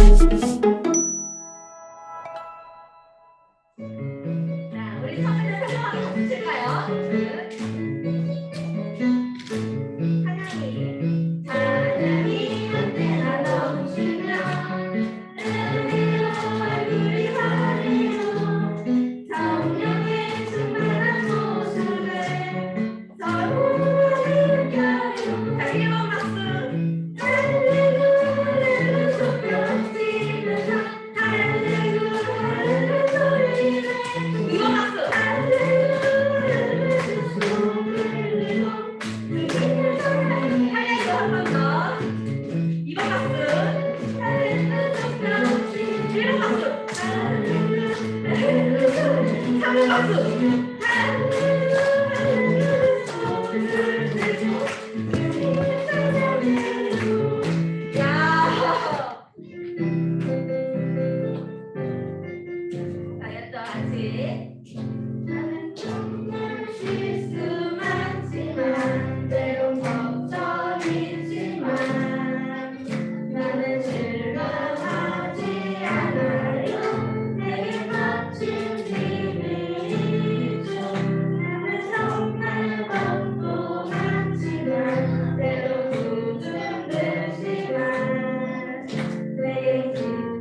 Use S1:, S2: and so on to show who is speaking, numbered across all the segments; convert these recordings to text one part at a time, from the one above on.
S1: 자, 우리 처음에 설명하기 같이 칠까요? 찬양이 찬양이 언제나 넘치며 은혜로 얼굴이 화리고 성령의 충만한 모습을 서로 느껴요. 자, 1번 박수. 할렐루야 할렐루야 손뼉 치면서 할렐루야 할렐루야 소리를 2번 박수. 할렐루야 할렐루야 숨을 내고 할렐루야 한 번 더. 2번 박수. 할렐루야 손뼉 치면서 1번 박수. 할렐루야 할렐루야 3번 박수. 할렐루야 할렐루야 손을 들고 나는 정말 실수 많지만 때론 걱정이지만 나는 실망하지 않아요. 내게 멋진 비밀이 있죠. 나는 정말 겁도 많지만 때론 수줍는 시간 내게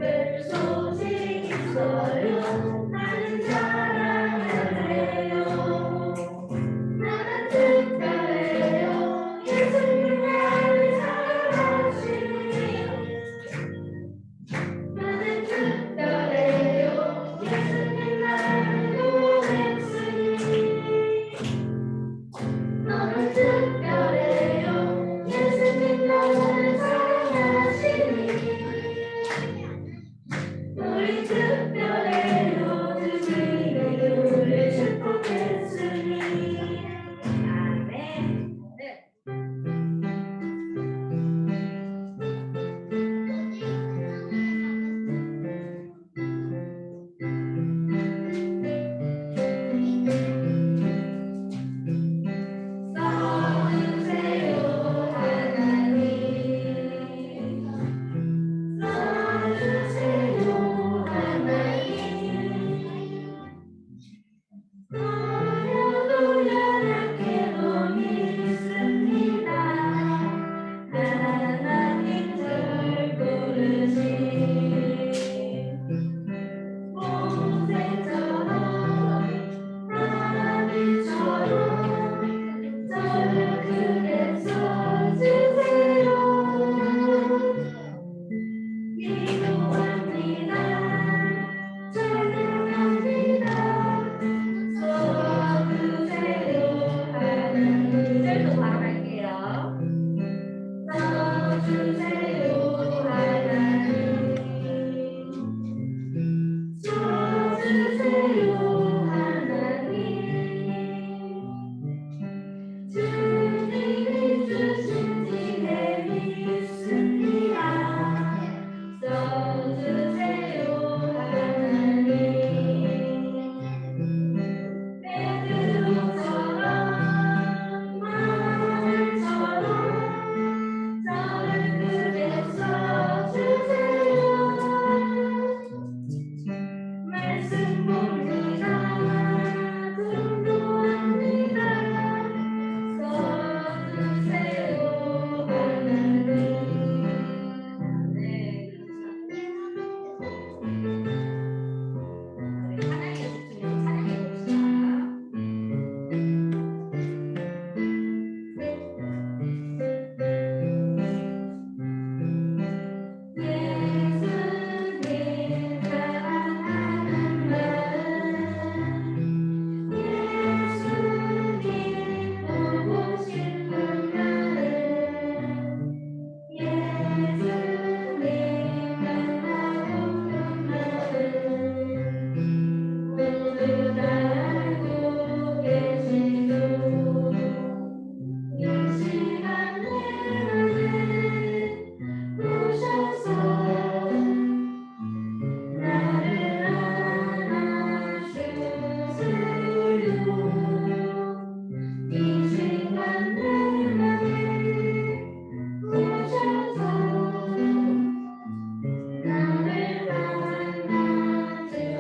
S1: 나를 만나주세요.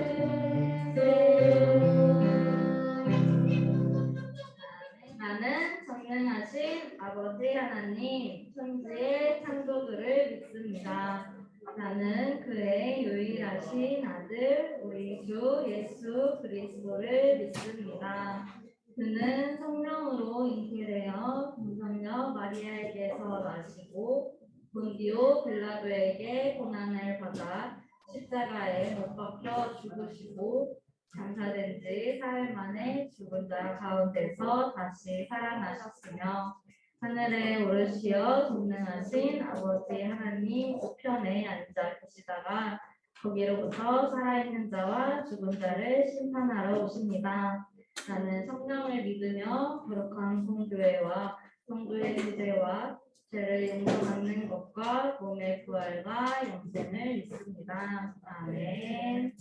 S1: 나는 전능하신 아버지 하나님 천지의 창조주를 믿습니다. 나는 그의 유일하신 아들 우리 주 예수 그리스도를 믿습니다. 그는 성령으로 잉태되어 동성녀 마리아에게서 나시고 본디오 빌라도에게 고난을 받아 십자가에 못 박혀 죽으시고 장사된 지 사흘 만에 죽은 자 가운데서 다시 살아나셨으며 하늘에 오르시어 전능하신 아버지 하나님 우편에 앉아 계시다가 거기로부터 살아있는 자와 죽은 자를 심판하러 오십니다. 나는 성령을 믿으며 거룩한 성교회와 성도의 제재와 죄를 용서받는 것과 몸의 부활과 영생을 믿습니다. 아멘.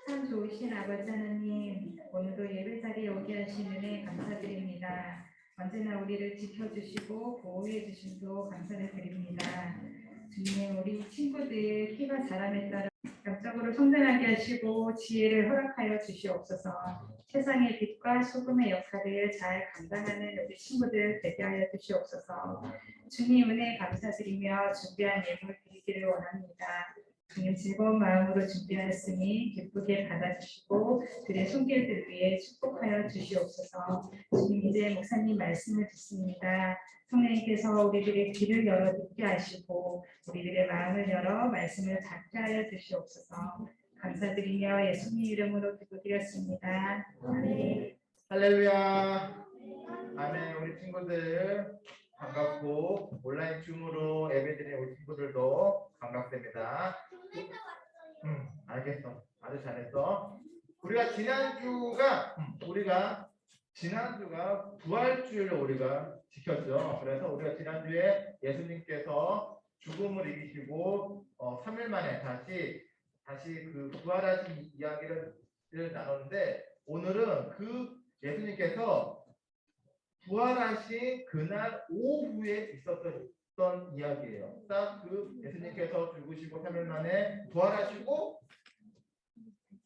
S1: 참 좋으신 아버지 하나님, 오늘도 예배 자리에 오게 하신 은혜 감사드립니다. 언제나 우리를 지켜주시고 보호해 주심도 감사를 드립니다. 주님, 우리 친구들 키가 자람에 따라 영적으로 성장하게 하시고 지혜를 허락하여 주시옵소서. 세상의 빛과 소금의 역할을 잘 감당하는 우리 친구들 되게 하여 주시옵소서. 주님 은혜 감사드리며 준비한 예물 드리기를 원합니다. 주님 즐거운 마음으로 준비하였으니 기쁘게 받아주시고 그의 손길들 위해 축복하여 주시옵소서. 주님 이제 목사님 말씀을 듣습니다. 성령님께서 우리들의 귀를 열어 듣게 하시고 우리들의 마음을 열어 말씀을 받게 하여 주시옵소서. 감사드리며 예수님 이름으로 기도드렸습니다. 아멘.
S2: 할렐루야. 아멘. 우리 친구들 반갑고 온라인 줌으로 예배드리는 우리 친구들도 반갑습니다. 알겠어. 아주 잘했어. 우리가 지난주가 부활주일을 우리가 지켰죠. 그래서 우리가 지난주에 예수님께서 죽음을 이기시고 3일 만에 다시 그 부활하신 이야기를 나눴는데 오늘은 그 예수님께서 부활하신 그날 오후에 있었던 이야기예요. 딱 그 예수님께서 죽으시고 3일 만에 부활하시고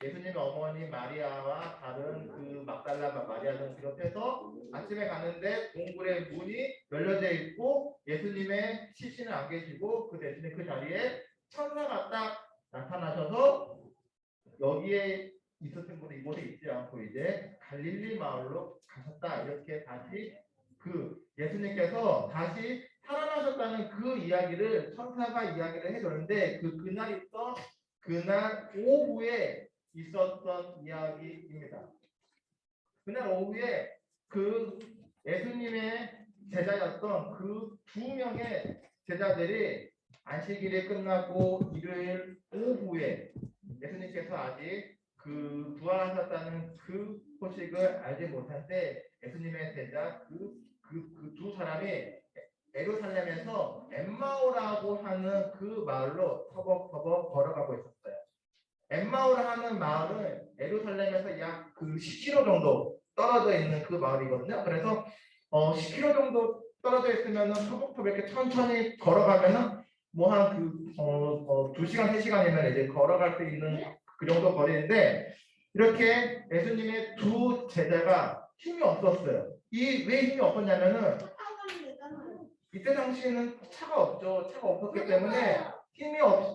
S2: 예수님의 어머니 마리아와 다른 그 막달라 마리아 등 비롯해서 아침에 갔는데 동굴의 문이 열려져 있고 예수님의 시신은 안 계시고 그 대신에 그 자리에 천사가 딱 나타나셔서 여기에 있었던 분은 이곳에 있지 않고 이제 갈릴리 마을로 가셨다. 이렇게 다시 그 예수님께서 다시 살아나셨다는 그 이야기를 천사가 이야기를 해줬는데 그날 오후에 있었던 이야기입니다. 그날 오후에 그 예수님의 제자였던 그 2명의 제자들이 안식일이 끝나고 일요일 오후에 예수님께서 아직 그 부활하셨다는 그 소식을 알지 못할 때 예수님의 제자 그 두 사람이 예루살렘에서 엠마오라고 하는 그 마을로 터벅터벅 걸어가고 있었어요. 엠마오라 하는 마을은 예루살렘에서 약 그 10km 정도 떨어져 있는 그 마을이거든요. 그래서 10km 정도 떨어져 있으면은 터벅터벅 이렇게 천천히 걸어가면은 뭐 한 2시간 3시간이면 이제 걸어갈 수 있는 그 정도 거리인데 이렇게 예수님의 두 제자가 힘이 없었어요. 왜 힘이 없었냐면은 이때 당시에는 차가 없죠. 차가 없었기 때문에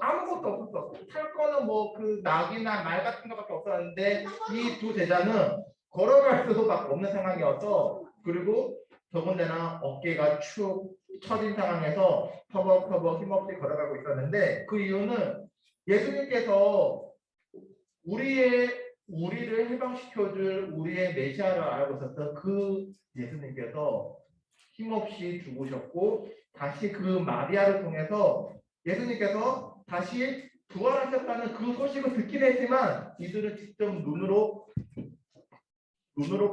S2: 아무것도 없었어. 탈 거는 뭐 그 낙이나 말 같은 거밖에 없었는데 이 두 제자는 걸어갈 수밖에 없는 상황이어서 그리고 더군다나 어깨가 축 처진 상황에서 터벅터벅 힘없이 걸어가고 있었는데 그 이유는 예수님께서 우리를 해방시켜줄 우리의 메시아를 알고 있었던 그 예수님께서 힘없이 죽으셨고 다시 그 마리아를 통해서 예수님께서 다시 부활하셨다는 그 소식을 듣긴 했지만 이들은 직접 눈으로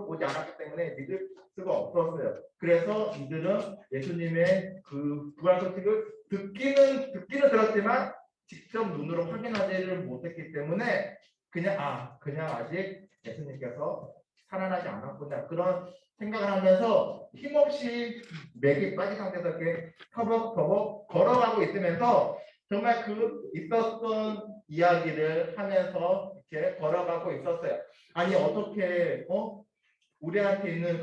S2: 보지 않았기 때문에 믿을 수가 없었어요. 그래서 이들은 예수님의 그 부활 소식을 듣기는 들었지만 직접 눈으로 확인하지를 못했기 때문에 그냥 아직 예수님께서 살아나지 않았구나 그런 생각을 하면서 힘없이 맥이 빠진 상태에서 이렇게 터벅터벅 걸어가고 있으면서 정말 그 있었던 이야기를 하면서 이렇게 걸어가고 있었어요. 아니 어떻게 우리한테 있는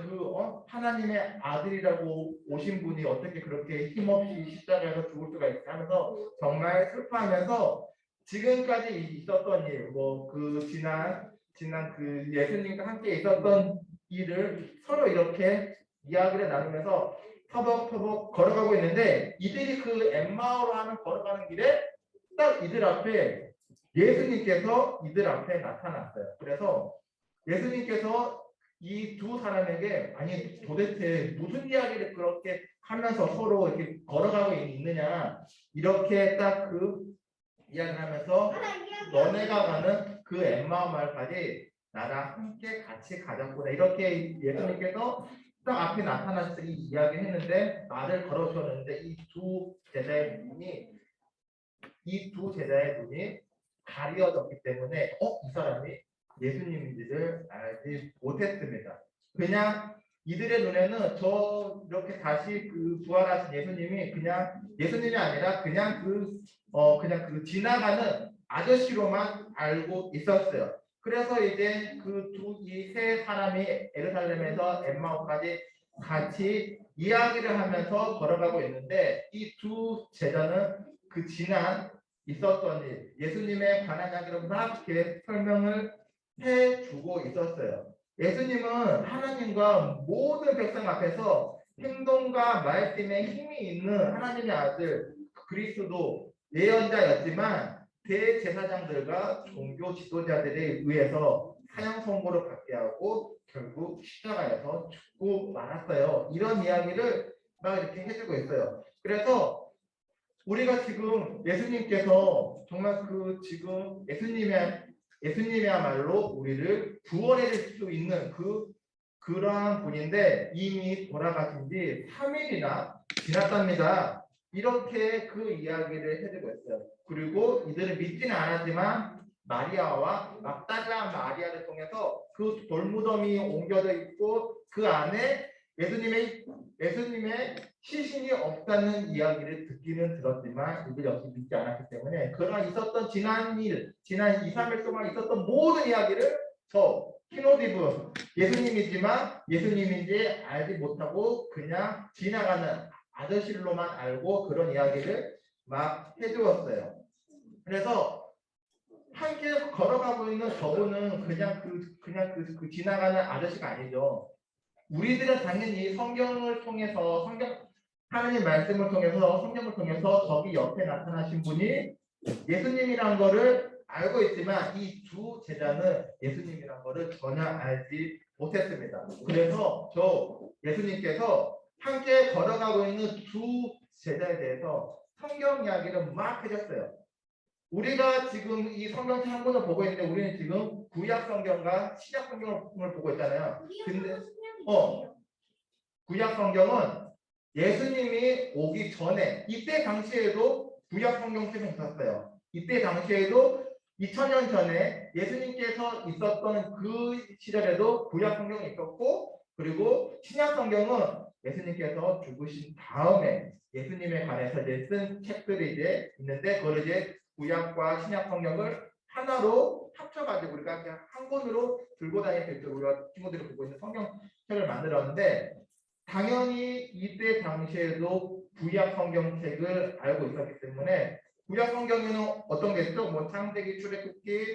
S2: 하나님의 아들이라고 오신 분이 어떻게 그렇게 힘없이 십자가에서 죽을 수가 있을까 하면서 정말 슬퍼하면서 지금까지 있었던 일, 뭐 그 지난 그 예수님과 함께 있었던 일을 서로 이렇게 이야기를 나누면서 터벅터벅 걸어가고 있는데 이들이 그 엠마오로 하는 걸어가는 길에 딱 이들 앞에 예수님께서 이들 앞에 나타났어요. 그래서 예수님께서 이 두 사람에게 아니 도대체 무슨 이야기를 그렇게 하면서 서로 이렇게 걸어가고 있느냐 이렇게 딱 그 이야기를 하면서 너네가 가는 그 엠마오 마을까지 나랑 함께 같이 가자꾸나 이렇게 예수님께서 딱 앞에 나타나셔서 이 이야기를 했는데 말을 걸어주었는데 이 두 제자의 눈이 가려졌기 때문에 이 사람이 예수님인지를 알지 못했습니다. 그냥 이들의 눈에는 저 이렇게 다시 그 부활하신 예수님이 그냥 예수님이 아니라 그냥 그 지나가는 아저씨로만 알고 있었어요. 그래서 이제 이 세 사람이 예루살렘에서 엠마오까지 같이 이야기를 하면서 걸어가고 있는데 이 두 제자는 그 지난 있었던 일, 예수님의 관한 이야기를 막 이렇게 설명을 해주고 있었어요. 예수님은 하나님과 모든 백성 앞에서 행동과 말씀에 힘이 있는 하나님의 아들 그리스도 예언자였지만 대제사장들과 종교 지도자들에 의해서 사형 선고를 받게 하고 결국 십자가에서 죽고 말았어요. 이런 이야기를 막 이렇게 해주고 있어요. 그래서 우리가 지금 예수님께서 정말 지금 예수님이야말로 우리를 구원해 줄 수 있는 그러한 분인데 이미 돌아가신 지 3일이나 지났답니다. 이렇게 그 이야기를 해주고 있어요. 그리고 이들은 믿지는 않았지만 마리아와 막달라 마리아를 통해서 그 돌무덤이 옮겨져 있고 그 안에 예수님의 시신이 없다는 이야기를 듣기는 들었지만 이들 역시 믿지 않았기 때문에 그러나 있었던 지난 2, 3일 동안 있었던 모든 이야기를 저 키노디브 예수님이지만 예수님인지 알지 못하고 그냥 지나가는 아저씨로만 알고 그런 이야기를 막 해주었어요. 그래서 함께 걸어가고 있는 저분은 그냥 그 지나가는 아저씨가 아니죠. 우리들은 당연히 성경을 통해서 하나님 말씀을 통해서 성경을 통해서 저기 옆에 나타나신 분이 예수님이란 거를 알고 있지만 이 두 제자는 예수님이란 거를 전혀 알지 못했습니다. 그래서 예수님께서 함께 걸어가고 있는 두 제자에 대해서 성경 이야기를 막 해줬어요. 우리가 지금 이 성경책 한 권을 보고 있는데 우리는 지금 구약 성경과 신약 성경을 보고 있잖아요. 근데 구약 성경은 예수님이 오기 전에 이때 당시에도 구약 성경책이 있었어요. 이때 당시에도 2000년 전에 예수님께서 있었던 그 시절에도 구약 성경이 있었고 그리고 신약 성경은 예수님께서 죽으신 다음에 예수님에 관해서 이제 쓴 책들이 이제 있는데 그걸 이제 구약과 신약 성경을 하나로 합쳐가지고 우리가 그냥 한 권으로 들고 다닐 수 있도록 우리가 친구들이 보고 있는 성경책을 만들었는데 당연히 이때 당시에도 구약 성경책을 알고 있었기 때문에 구약 성경에는 어떤 게 있죠? 뭐 창세기, 출애굽기,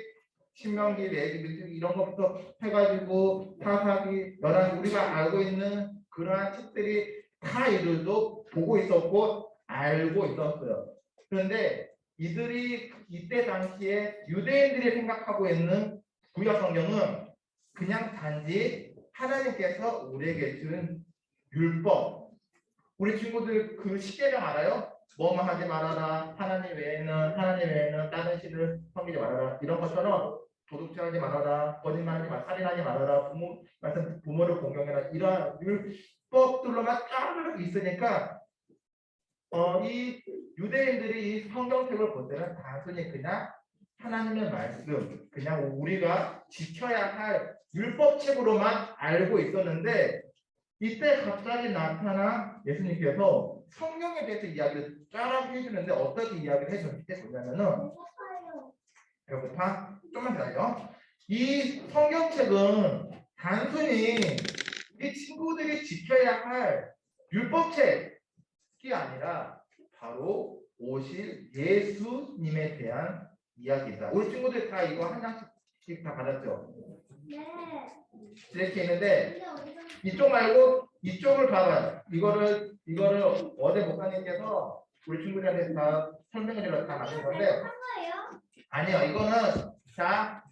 S2: 신명기, 레위기 이런 것부터 해가지고 사사기, 열왕 우리가 알고 있는 그러한 책들이 다 이들도 보고 있었고 알고 있었어요. 그런데 이들이 이때 당시에 유대인들이 생각하고 있는 구약 성경은 그냥 단지 하나님께서 우리에게 준 율법. 우리 친구들 그 십계명 알아요? 뭐만 하지 말아라. 하나님 외에는 다른 신을 섬기지 말아라. 이런 것처럼 도둑질하지 말아라. 거짓말하지 말아라. 살인하지 말아라. 부모를 공경해라. 이러한 율법들로만 쫙 있으니까 이 유대인들이 이 성경책을 볼 때는 단순히 그냥 하나님의 말씀, 그냥 우리가 지켜야 할 율법책으로만 알고 있었는데 이때 갑자기 나타난 예수님께서 성경에 대해서 이야기를 쫙 해주는데 어떻게 이야기를 해주냐면은 배고파? 좀만 기다려. 이 성경책은 단순히 우리 친구들이 지켜야 할 율법책이 아니라 바로 오실 예수님에 대한 이야기다. 우리 친구들 다 이거 한 장씩 다 받았죠? 이렇게 있는데 이쪽 말고 이쪽을 봐봐요. 이거를 어제 목사님께서 우리 친구들한테 다 설명을 다 하신 건데 아니요. 이거는 자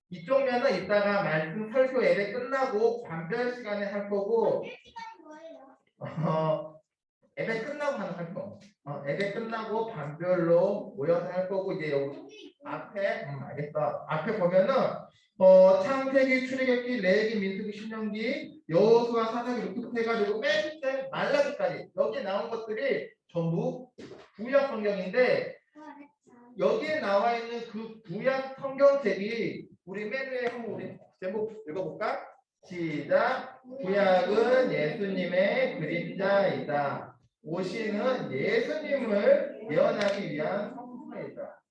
S2: 이쪽 면은 이따가 말씀 설교 예배 끝나고 반별 시간에 할 거고 예배 끝나고 할 거. 예배 끝나고 반별로 모여서 할 거고 이제 여기 앞에 알겠다. 앞에 보면은 창세기, 출애굽기, 레위기, 민수기, 신명기, 여호수아, 사사기 이렇게 해가지고 맨 밑에 말라기까지 여기 나온 것들이 전부 구약 성경인데 여기에 나와 있는 그 구약 성경책이 우리 맨 위에 한번 우리 제목 읽어볼까? 시작. 구약은 예수님의 그림자이다. 오시는 예수님을 예언하기 위한 성경이다.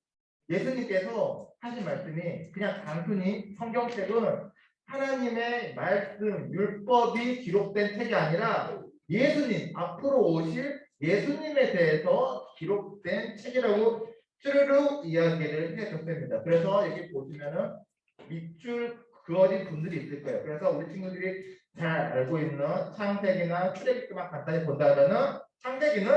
S2: 예수님께서 하신 말씀이 그냥 단순히 성경책은 하나님의 말씀, 율법이 기록된 책이 아니라 예수님, 앞으로 오실 예수님에 대해서 기록된 책이라고 쭈르륵 이야기를 해줬습니다. 그래서 여기 보시면은 밑줄 그어진 분들이 있을 거예요. 그래서 우리 친구들이 잘 알고 있는 창세기나 출애굽기만 간단히 본다면은 창세기는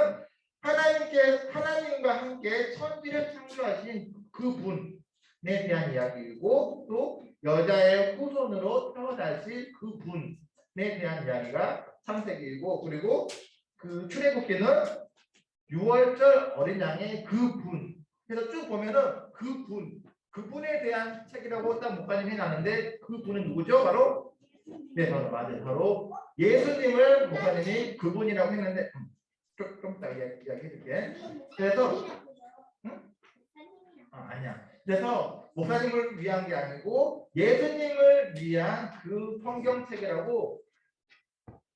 S2: 하나님과 함께 천지를 창조하신 그분에 대한 이야기이고 또 여자의 후손으로 태어나실 그분에 대한 이야기가 창세기이고 그리고 그 출애굽기는 6월절 어린 양의 그분. 그래서 쭉 보면은 그분에 대한 책이라고 딱 목사님 해놨는데 그분은 누구죠? 바로 네, 맞아요. 바로 예수님을 목사님이 그분이라고 했는데 좀 이따 이야기해줄게. 그래서 아니야. 그래서 목사님을 위한 게 아니고 예수님을 위한 그 성경책이라고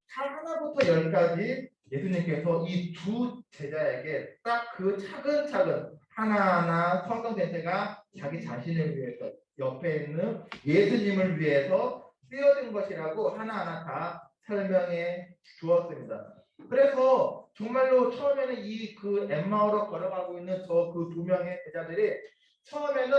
S2: 하나부터 열까지 예수님께서 이 두 제자에게 딱 그 차근차근 하나하나 성경 전체가 자기 자신을 위해서 옆에 있는 예수님을 위해서 쓰여진 것이라고 하나하나 다 설명해 주었습니다. 그래서 정말로 처음에는 이 그 엠마오로 걸어가고 있는 저 그 두 명의 제자들이 처음에는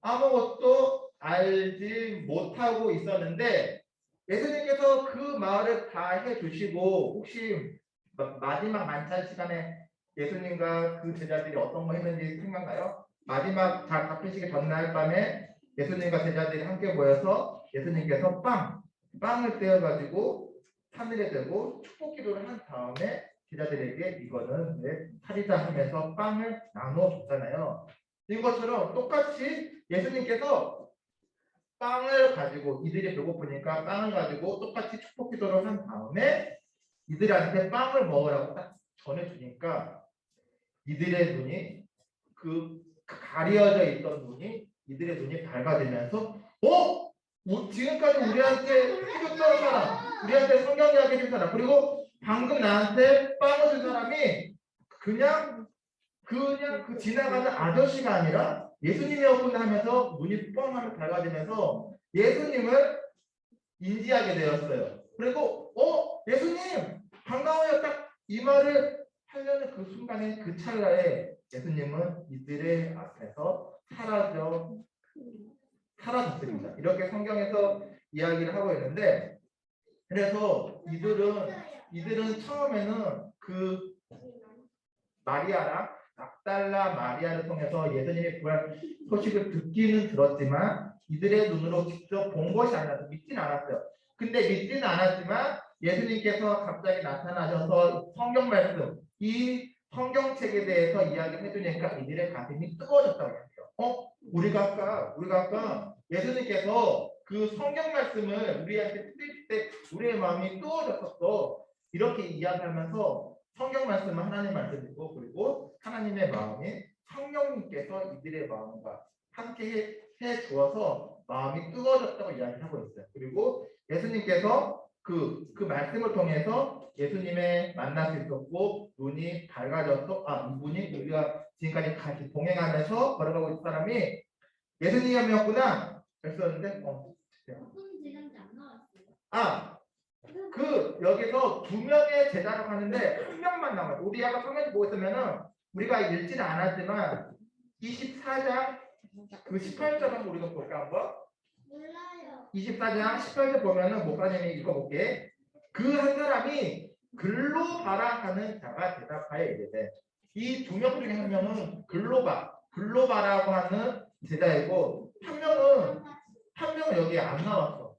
S2: 아무것도 알지 못하고 있었는데 예수님께서 그 말을 다 해주시고 혹시 마지막 만찬 시간에 예수님과 그 제자들이 어떤 거 했는지 생각나요? 마지막 다 바쁘시기 전날 밤에 예수님과 제자들이 함께 모여서 예수님께서 빵을 떼어가지고 하늘에 들고 축복 기도를 한 다음에 제자들에게 이거는 내 살이다 하면서 빵을 나눠줬잖아요. 이것처럼 똑같이 예수님께서 빵을 가지고 이들이 배고프니까 빵을 가지고 똑같이 축복 기도를 한 다음에 이들한테 빵을 먹으라고 딱 전해주니까 이들의 눈이 그 가려져 있던 눈이 이들의 눈이 밝아지면서 지금까지 우리한테 해줬던 사람, 우리한테 성경 이야기 해준 사람, 그리고 방금 나한테 빵을 준 사람이 그냥 그 지나가는 아저씨가 아니라 예수님이었구나 하면서 눈이 뻥하면 밝아지면서 예수님을 인지하게 되었어요. 그리고 예수님 반가워요. 딱 이 말을 하려는 그 순간에 그 찰나에 예수님은 이들의 앞에서 사라졌습니다. 이렇게 성경에서 이야기를 하고 있는데 그래서 이들은 처음에는 그 막달라 마리아를 통해서 예수님의 부활 소식을 듣기는 들었지만 이들의 눈으로 직접 본 것이 아니라서 믿지는 않았어요. 근데 믿지는 않았지만 예수님께서 갑자기 나타나셔서 성경 말씀, 이 성경책에 대해서 이야기를 해주니까 이들의 가슴이 뜨거워졌다고 해요. 우리가 아까 예수님께서 그 성경 말씀을 우리한테 드릴 때 우리의 마음이 뜨거워졌었어. 이렇게 이야기하면서 성경 말씀은 하나님 말씀이고 그리고 하나님의 마음이 성령님께서 이들의 마음과 함께 해 주어서 마음이 뜨거워졌다고 이야기하고 있어요. 그리고 예수님께서 그 말씀을 통해서 예수님의 만날 수 있었고 눈이 밝아졌어. 눈이 우리가 지금까지 같이 동행하면서 걸어가고 있는 사람이 예수님이었구나. 그랬었는데 여기서 두 명의 제자라고 하는데 한 명만 남아요. 우리 아까 성경을 보고 있으면은 우리가 읽지는 않았지만 24장 그 18절을 우리가 볼까 한번?
S3: 몰라요.
S2: 24장 18절 보면은 목사님이 읽어볼게. 그 한 사람이 글로바라 하는 자가 대답하여 이르되, 이 두 명 중에 한 명은 글로바라고 하는 제자이고 한 명은 여기 안 나왔어.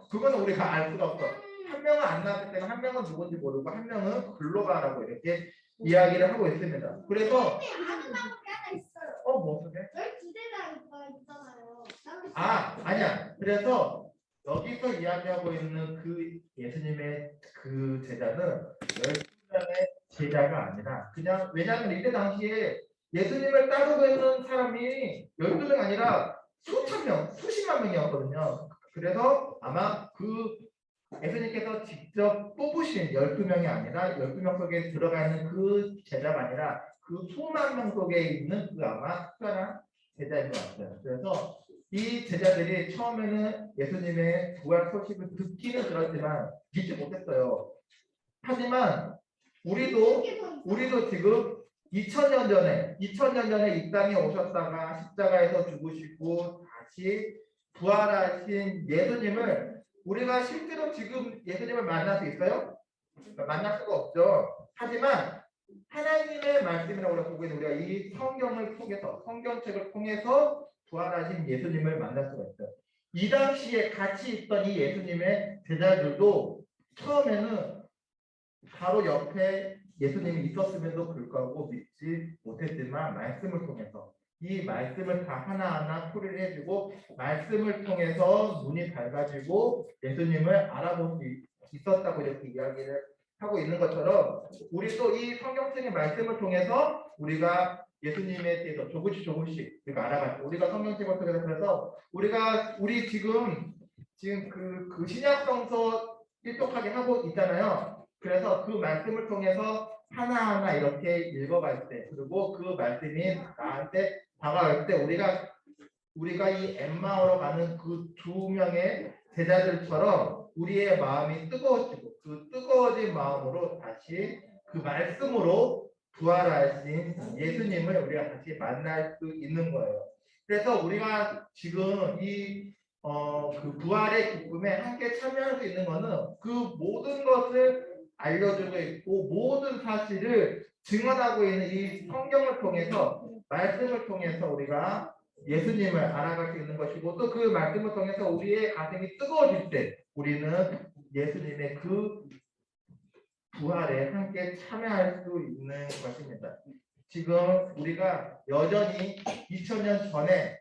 S2: 그거는 우리가 알 수가 없어. 한 명은 안 나왔기 때문에 한 명은 누군지 모르고 한 명은 글로바라고 이렇게 이야기를 하고 있습니다. 그래서
S3: 아는 방법이 하나 있어요.
S2: 뭐 어떻게?
S3: 12대가 있잖아요.
S2: 아니야. 그래서 여기서 이야기하고 있는 그 예수님의 그 제자는 12명의 제자가 아니라 그냥 왜냐하면 이때 당시에 예수님을 따르고 있는 사람이 12명 아니라 수천 명, 수십만 명이었거든요. 그래서 아마 그 예수님께서 직접 뽑으신 12명이 아니라 12명 속에 들어가 있는 그 제자가 아니라 그 수만 명 속에 있는 그 아마 특별한 제자인 것 같아요. 그래서 이 제자들이 처음에는 예수님의 부활 소식을 듣기는 들었지만 믿지 못했어요. 하지만 우리도 지금 2000년 전에 이 땅에 오셨다가 십자가에서 죽으시고 다시 부활하신 예수님을 우리가 실제로 지금 예수님을 만날 수 있어요? 만날 수가 없죠. 하지만 하나님의 말씀이라고 우리가 보고 있는 우리가 이 성경을 통해서 성경책을 통해서 부활하신 예수님을 만날 수가 있어요. 이 당시에 같이 있던 이 예수님의 제자들도 처음에는 바로 옆에 예수님이 있었음에도 불구하고 믿지 못했지만 말씀을 통해서 이 말씀을 다 하나하나 풀이를 해주고 말씀을 통해서 눈이 밝아지고 예수님을 알아볼 수 있었다고 이렇게 이야기를 하고 있는 것처럼 우리도 이 성경책의 말씀을 통해서 우리가 예수님에 대해서 조금씩 우리가 알아갔죠. 우리가 성경책을 통해서 그래서 우리 지금 그 신약성서 일독하게 하고 있잖아요. 그래서 그 말씀을 통해서 하나하나 이렇게 읽어갈 때 그리고 그 말씀이 나한테 다가올 때 우리가 이 엠마오로 가는 그 두 명의 제자들처럼 우리의 마음이 뜨거워지고 그 뜨거워진 마음으로 다시 그 말씀으로 부활하신 예수님을 우리가 다시 만날 수 있는 거예요. 그래서 우리가 지금 그 부활의 기쁨에 함께 참여할 수 있는 것은 그 모든 것을 알려주고 있고 모든 사실을 증언하고 있는 이 성경을 통해서 말씀을 통해서 우리가 예수님을 알아갈 수 있는 것이고 또 그 말씀을 통해서 우리의 가슴이 뜨거워질 때 우리는 예수님의 그 부활에 함께 참여할 수 있는 것입니다. 지금 우리가 여전히 2000년 전에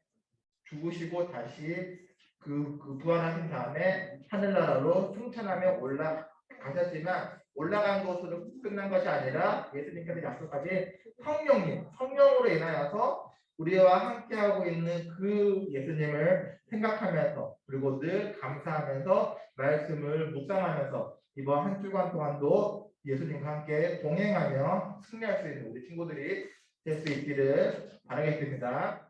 S2: 죽으시고 다시 그 부활하신 다음에 하늘나라로 승천하며 올라가셨지만 올라간 것으로 끝난 것이 아니라 예수님께서 약속하신 성령으로 인하여서 우리와 함께하고 있는 그 예수님을 생각하면서 그리고 늘 감사하면서 말씀을 묵상하면서 이번 한 주간 동안도 예수님과 함께 동행하며 승리할 수 있는 우리 친구들이 될 수 있기를 바라겠습니다.